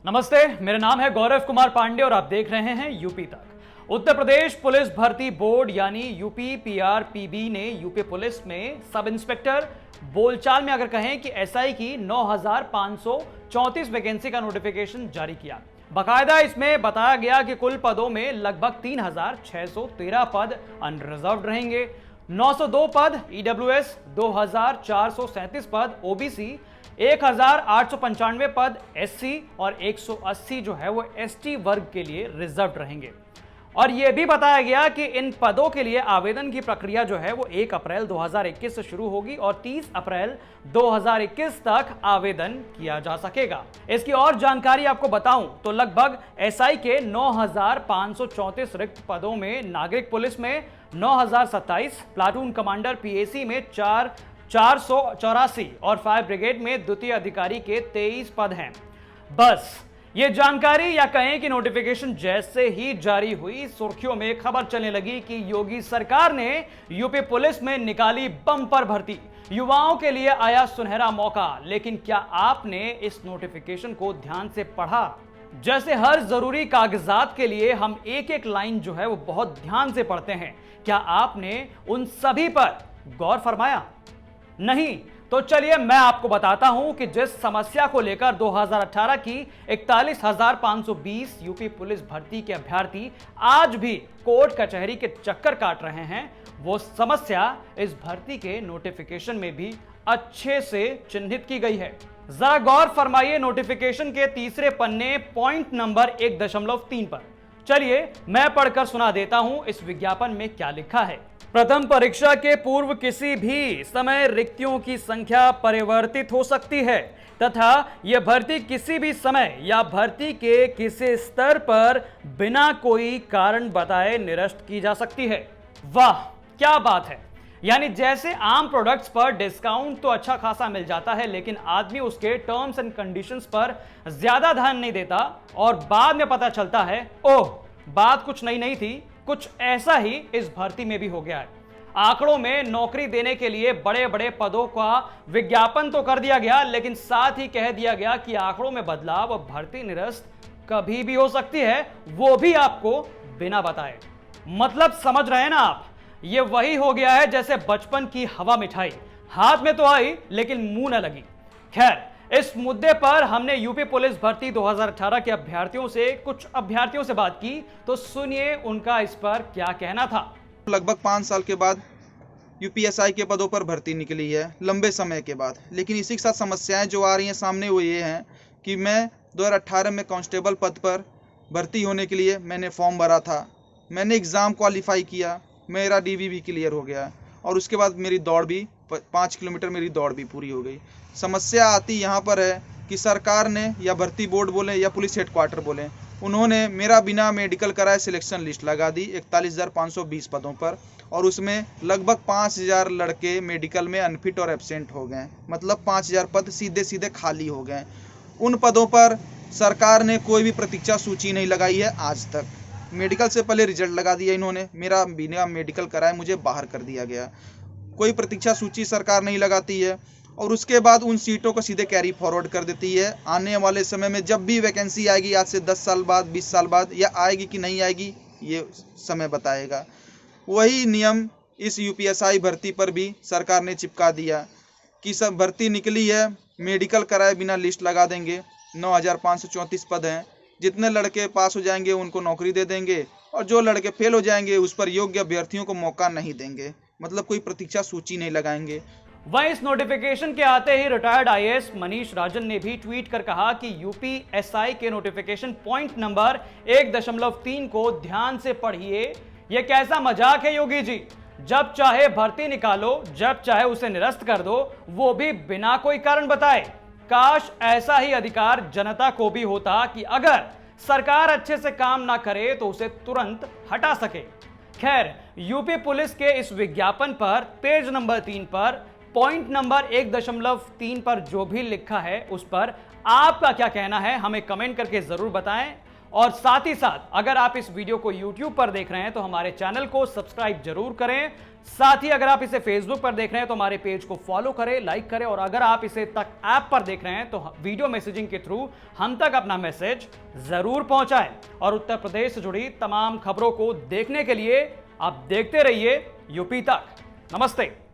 नमस्ते, मेरा नाम है गौरव कुमार पांडे और आप देख रहे हैं यूपी तक। उत्तर प्रदेश पुलिस भर्ती बोर्ड यानी यूपी पीआरपीबी ने यूपी पुलिस में सब इंस्पेक्टर, बोलचाल में अगर कहें कि एसआई की 9,534 वैकेंसी का नोटिफिकेशन जारी किया। बाकायदा इसमें बताया गया कि कुल पदों में लगभग 3,613 पद अनरिजर्व्ड रहेंगे, 902 पद ईडब्ल्यूएस, 2,437 पद ओबीसी, 1,895 पद एससी और 180 जो है वो एसटी वर्ग के लिए रिजर्व रहेंगे। और यह भी बताया गया कि इन पदों के लिए आवेदन की प्रक्रिया जो है वो 1 अप्रैल 2021 से शुरू होगी और 30 अप्रैल 2021 तक आवेदन किया जा सकेगा। इसकी और जानकारी आपको बताऊं तो लगभग एसआई के 9,534 रिक्त पदों में नागरिक पुलिस में 9,027, प्लाटून कमांडर पीएसी में 484 और फायर ब्रिगेड में द्वितीय अधिकारी के 23 पद हैं। बस ये जानकारी या कहें कि नोटिफिकेशन जैसे ही जारी हुई, सुर्खियों में खबर चलने लगी कि योगी सरकार ने यूपी पुलिस में निकाली बम्पर भर्ती, युवाओं के लिए आया सुनहरा मौका। लेकिन क्या आपने इस नोटिफिकेशन को ध्यान से पढ़ा? जैसे हर जरूरी कागजात के लिए हम एक एक लाइन जो है वो बहुत ध्यान से पढ़ते हैं, क्या आपने उन सभी पर गौर फरमाया? नहीं तो चलिए मैं आपको बताता हूं कि जिस समस्या को लेकर 2018 की 41,520 यूपी पुलिस भर्ती के अभ्यर्थी आज भी कोर्ट कचहरी के चक्कर काट रहे हैं, वो समस्या इस भर्ती के नोटिफिकेशन में भी अच्छे से चिन्हित की गई है। जरा गौर फरमाइए नोटिफिकेशन के तीसरे पन्ने पॉइंट नंबर 1.3 पर। चलिए मैं पढ़कर सुना देता हूं इस विज्ञापन में क्या लिखा है। प्रथम परीक्षा के पूर्व किसी भी समय रिक्तियों की संख्या परिवर्तित हो सकती है तथा यह भर्ती किसी भी समय या भर्ती के किसी स्तर पर बिना कोई कारण बताए निरस्त की जा सकती है। वाह क्या बात है! यानी जैसे आम प्रोडक्ट्स पर डिस्काउंट तो अच्छा खासा मिल जाता है, लेकिन आदमी उसके टर्म्स एंड कंडीशंस पर ज्यादा ध्यान नहीं देता और बाद में पता चलता है ओह बात कुछ नई नहीं थी, कुछ ऐसा ही इस भर्ती में भी हो गया है। आंकड़ों में नौकरी देने के लिए बड़े बड़े पदों का विज्ञापन तो कर दिया गया, लेकिन साथ ही कह दिया गया कि आंकड़ों में बदलाव और भर्ती निरस्त कभी भी हो सकती है, वो भी आपको बिना बताए। मतलब समझ रहे हैं ना आप? ये वही हो गया है जैसे बचपन की हवा मिठाई हाथ में तो आई लेकिन मुंह न लगी। खैर, इस मुद्दे पर हमने यूपी पुलिस भर्ती 2018 के कुछ अभ्यर्थियों से बात की, तो सुनिए उनका इस पर क्या कहना था। लगभग 5 साल के बाद यूपीएसआई के पदों पर भर्ती निकली है, लंबे समय के बाद। लेकिन इसी के साथ समस्याएं जो आ रही हैं सामने वो ये हैं कि मैं 2018 में कांस्टेबल पद पर भर्ती होने के लिए मैंने फॉर्म भरा था, मैंने एग्ज़ाम क्वालिफाई किया, मेरा डीवीवी क्लियर हो गया और उसके बाद मेरी दौड़ भी 5 किलोमीटर मेरी दौड़ भी पूरी हो गई। समस्या आती यहाँ पर है कि सरकार ने या भर्ती बोर्ड बोले या पुलिस हेडक्वार्टर बोले, उन्होंने मेरा बिना मेडिकल कराए सिलेक्शन लिस्ट लगा दी 41,520 पदों पर और उसमें लगभग 5,000 लड़के मेडिकल में अनफिट और एब्सेंट हो गए। मतलब 5,000 पद सीधे सीधे खाली हो गए। उन पदों पर सरकार ने कोई भी प्रतीक्षा सूची नहीं लगाई है आज तक। मेडिकल से पहले रिजल्ट लगा दिया इन्होंने, मेरा बिना मेडिकल कराए मुझे बाहर कर दिया गया। कोई प्रतीक्षा सूची सरकार नहीं लगाती है और उसके बाद उन सीटों को सीधे कैरी फॉरवर्ड कर देती है। आने वाले समय में जब भी वैकेंसी आएगी, आज से 10 साल बाद, 20 साल बाद, या आएगी कि नहीं आएगी ये समय बताएगा। वही नियम इस यूपीएसआई भर्ती पर भी सरकार ने चिपका दिया कि सब भर्ती निकली है, मेडिकल कराए बिना लिस्ट लगा देंगे। 9,534 पद हैं, जितने लड़के पास हो जाएंगे उनको नौकरी दे देंगे और जो लड़के फेल हो जाएंगे उस पर योग्य अभ्यर्थियों को मौका नहीं देंगे। मतलब कोई प्रतीक्षा सूची नहीं लगाएंगे। वहीं इस नोटिफिकेशन के आते ही रिटायर्ड आईएएस मनीष राजन ने भी ट्वीट कर कहा कि यूपीएसआई के नोटिफिकेशन पॉइंट नंबर 1.3 को ध्यान से पढ़िए। यह कैसा मजाक है योगी जी? जब चाहे भर्ती निकालो, जब चाहे उसे निरस्त कर दो, वो भी बिना कोई कारण बताए। काश ऐसा ही अधिकार जनता को भी होता कि अगर सरकार अच्छे से काम ना करे तो उसे तुरंत हटा सके। खैर, यूपी पुलिस के इस विज्ञापन पर पेज नंबर 3 पर पॉइंट नंबर 1.3 पर जो भी लिखा है उस पर आपका क्या कहना है, हमें कमेंट करके जरूर बताएं। और साथ ही साथ अगर आप इस वीडियो को YouTube पर देख रहे हैं तो हमारे चैनल को सब्सक्राइब जरूर करें। साथ ही अगर आप इसे Facebook पर देख रहे हैं तो हमारे पेज को फॉलो करें, लाइक करें, और अगर आप इसे तक ऐप पर देख रहे हैं तो वीडियो मैसेजिंग के थ्रू हम तक अपना मैसेज जरूर पहुंचाएं। और उत्तर प्रदेश से जुड़ी तमाम खबरों को देखने के लिए आप देखते रहिए यूपी तक। नमस्ते।